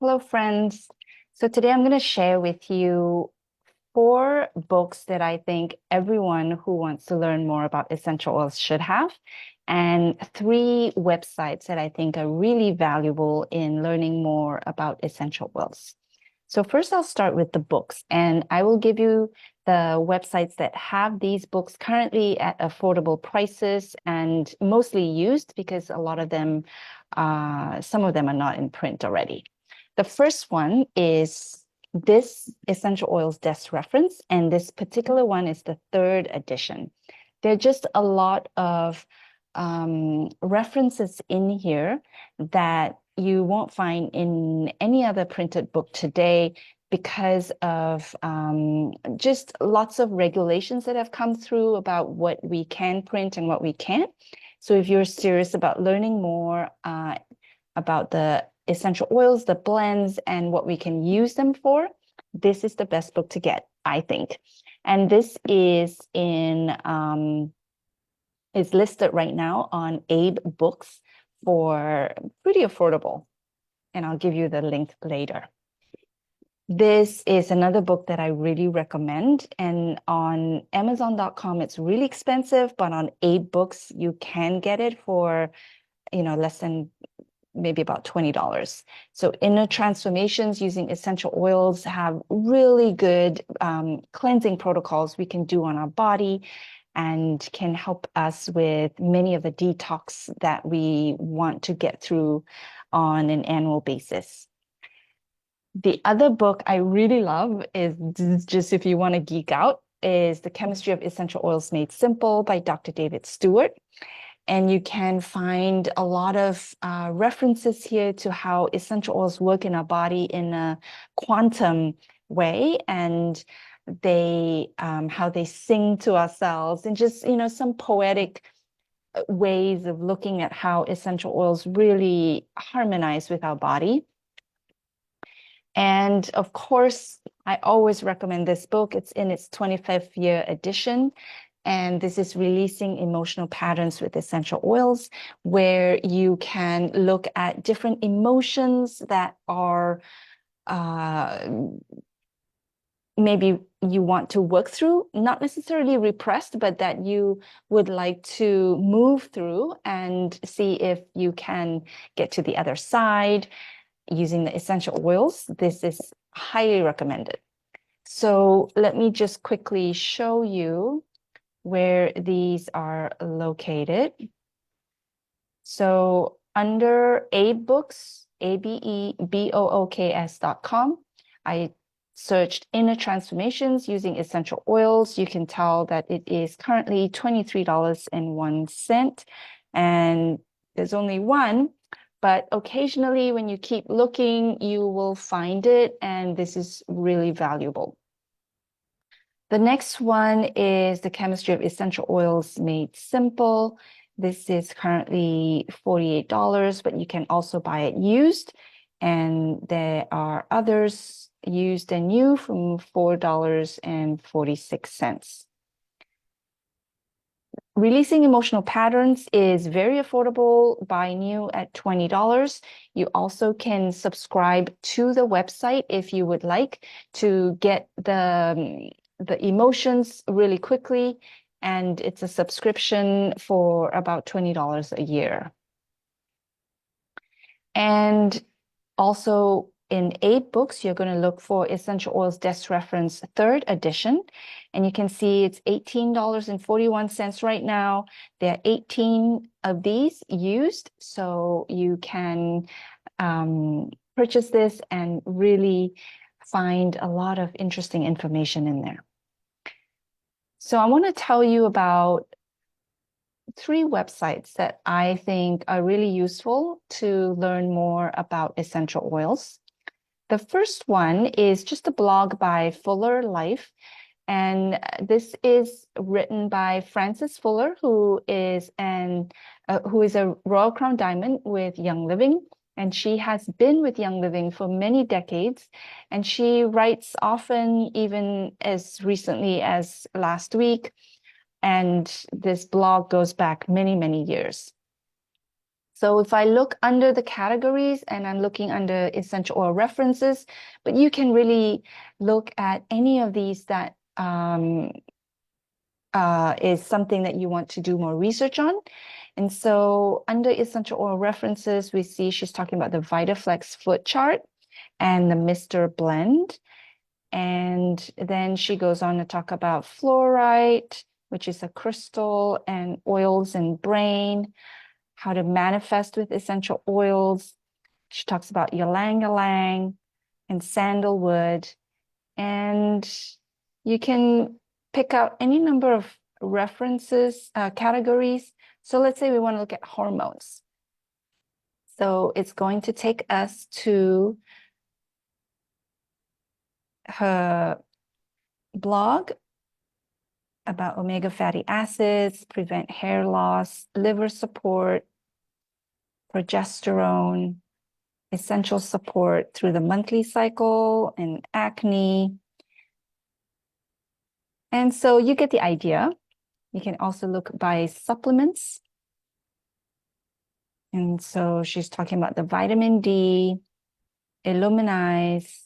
Hello, friends. So today I'm going to share with you four books that I think everyone who wants to learn more about essential oils should have, and three websites that I think are really valuable in learning more about essential oils. So first I'll start with the books, and I will give you the websites that have these books currently at affordable prices and mostly used because a lot of them, some of them are not in print already. The first one is this Essential Oils Desk Reference, and this particular one is the third edition. There are just a lot of references in here that you won't find in any other printed book today because of just lots of regulations that have come through about what we can print and what we can't. So if you're serious about learning more about the essential oils, the blends, and what we can use them for, this is the best book to get, I think. And this is is listed right now on Abe Books for pretty affordable. And I'll give you the link later. This is another book that I really recommend. And on Amazon.com, it's really expensive, but on Abe Books, you can get it for, less than maybe about $20. So inner transformations using essential oils have really good cleansing protocols we can do on our body and can help us with many of the detox that we want to get through on an annual basis. The other book I really love is just if you want to geek out, is The Chemistry of Essential Oils Made Simple by Dr. David Stewart. And you can find a lot of references here to how essential oils work in our body in a quantum way, and how they sing to ourselves, and just some poetic ways of looking at how essential oils really harmonize with our body. And of course, I always recommend this book. It's in its 25th year edition. And this is Releasing Emotional Patterns with Essential Oils, where you can look at different emotions that are maybe you want to work through, not necessarily repressed, but that you would like to move through and see if you can get to the other side using the essential oils. This is highly recommended. So let me just quickly show you where these are located. So under Abe Books, ABEBOOKS.com, I searched inner transformations using essential oils. You can tell that it is currently $23.01, and there's only one, but occasionally when you keep looking, you will find it, and this is really valuable. The next one is The Chemistry of Essential Oils Made Simple. This is currently $48, but you can also buy it used. And there are others used and new from $4.46. Releasing Emotional Patterns is very affordable, buy new at $20. You also can subscribe to the website if you would like to get the emotions really quickly, and it's a subscription for about $20 a year. And also in Abe Books, you're going to look for Essential Oils Desk Reference 3rd edition, and you can see it's $18.41 right now. There are 18 of these used, so you can purchase this and really find a lot of interesting information in there. So I want to tell you about three websites that I think are really useful to learn more about essential oils. The first one is just a blog by Fuller Life, and this is written by Frances Fuller, who is a Royal Crown Diamond with Young Living. And she has been with Young Living for many decades, and she writes often, even as recently as last week. And this blog goes back many, many years. So if I look under the categories and I'm looking under essential oil references, but you can really look at any of these that is something that you want to do more research on. And so under essential oil references, we see she's talking about the VitaFlex foot chart and the Mr. Blend. And then she goes on to talk about fluorite, which is a crystal, and oils and brain, how to manifest with essential oils. She talks about ylang ylang and sandalwood. And you can pick out any number of references, categories. So let's say we want to look at hormones. So it's going to take us to her blog about omega fatty acids, prevent hair loss, liver support, progesterone, essential support through the monthly cycle, and acne. And so you get the idea. You can also look by supplements. And so she's talking about the vitamin D, Illuminize,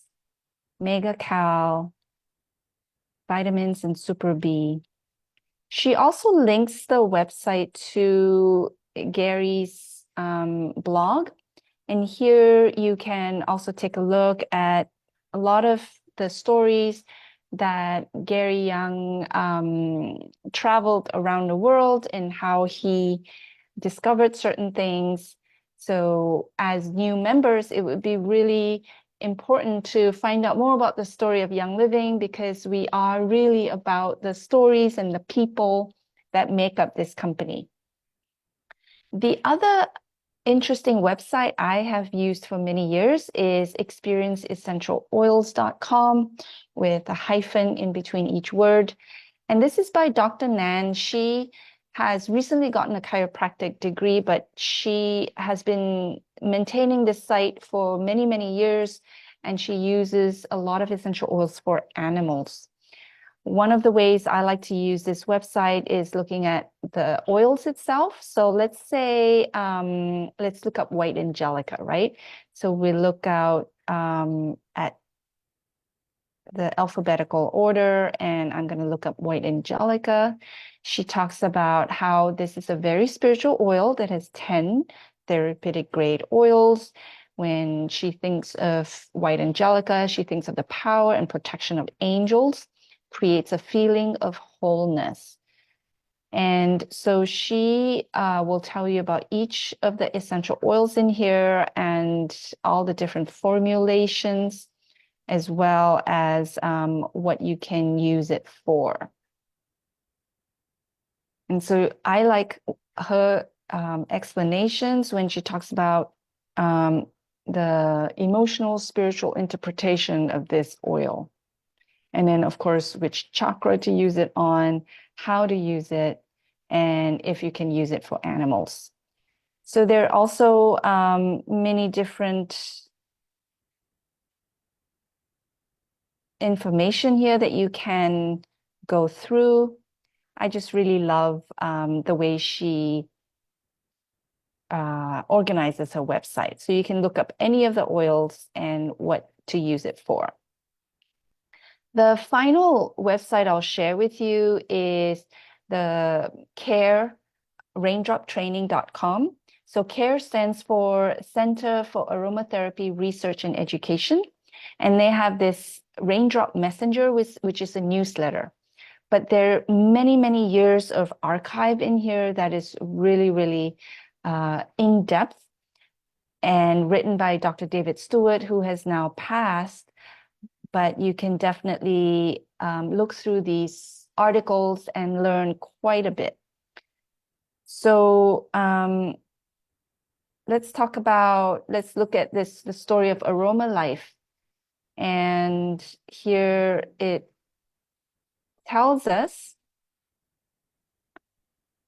Mega Cal, vitamins, and Super B. She also links the website to Gary's blog. And here you can also take a look at a lot of the stories that Gary Young traveled around the world and how he discovered certain things. So as new members, it would be really important to find out more about the story of Young Living, because we are really about the stories and the people that make up this company. The other interesting website I have used for many years is experienceessentialoils.com with a hyphen in between each word. And this is by Dr. Nan. She has recently gotten a chiropractic degree, but she has been maintaining this site for many, many years, and she uses a lot of essential oils for animals. One of the ways I like to use this website is looking at the oils itself. So let's say, let's look up white angelica, right? So we look out at the alphabetical order, and I'm going to look up white angelica. She talks about how this is a very spiritual oil that has 10 therapeutic grade oils. When she thinks of white angelica, she thinks of the power and protection of angels, creates a feeling of wholeness. And so she will tell you about each of the essential oils in here and all the different formulations, as well as what you can use it for. And so I like her explanations when she talks about the emotional, spiritual interpretation of this oil. And then, of course, which chakra to use it on, how to use it, and if you can use it for animals. So there are also many different information here that you can go through. I just really love the way she organizes her website. So you can look up any of the oils and what to use it for. The final website I'll share with you is the CARE raindroptraining.com. So CARE stands for Center for Aromatherapy Research and Education. And they have this Raindrop Messenger, which is a newsletter. But there are many, many years of archive in here that is really, really in-depth and written by Dr. David Stewart, who has now passed. But you can definitely look through these articles and learn quite a bit. So let's look at the story of Aroma Life. And here it tells us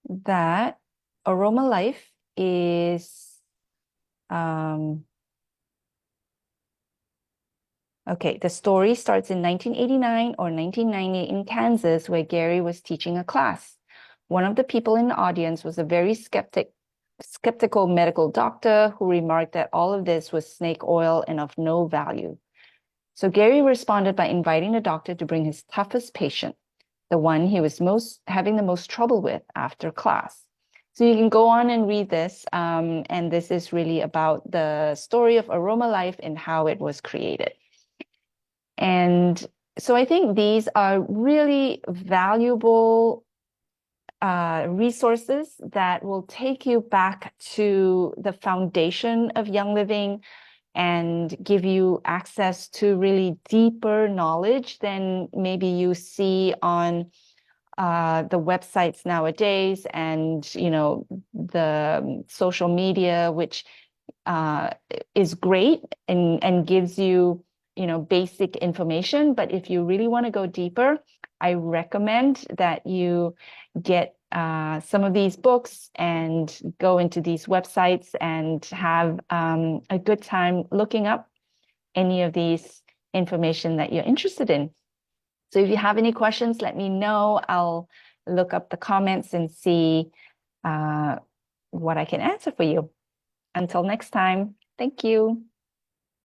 that Aroma Life is, okay, the story starts in 1989 or 1990 in Kansas, where Gary was teaching a class. One of the people in the audience was a very skeptic skeptical medical doctor who remarked that all of this was snake oil and of no value. So Gary responded by inviting the doctor to bring his toughest patient, the one he was having the most trouble with after class. So you can go on and read this, and this is really about the story of Aroma Life and how it was created. And so I think these are really valuable resources that will take you back to the foundation of Young Living and give you access to really deeper knowledge than maybe you see on the websites nowadays, and the social media, which is great and gives you basic information. But if you really want to go deeper, I recommend that you get some of these books and go into these websites and have a good time looking up any of these information that you're interested in. So if you have any questions, let me know. I'll look up the comments and see what I can answer for you. Until next time, thank you.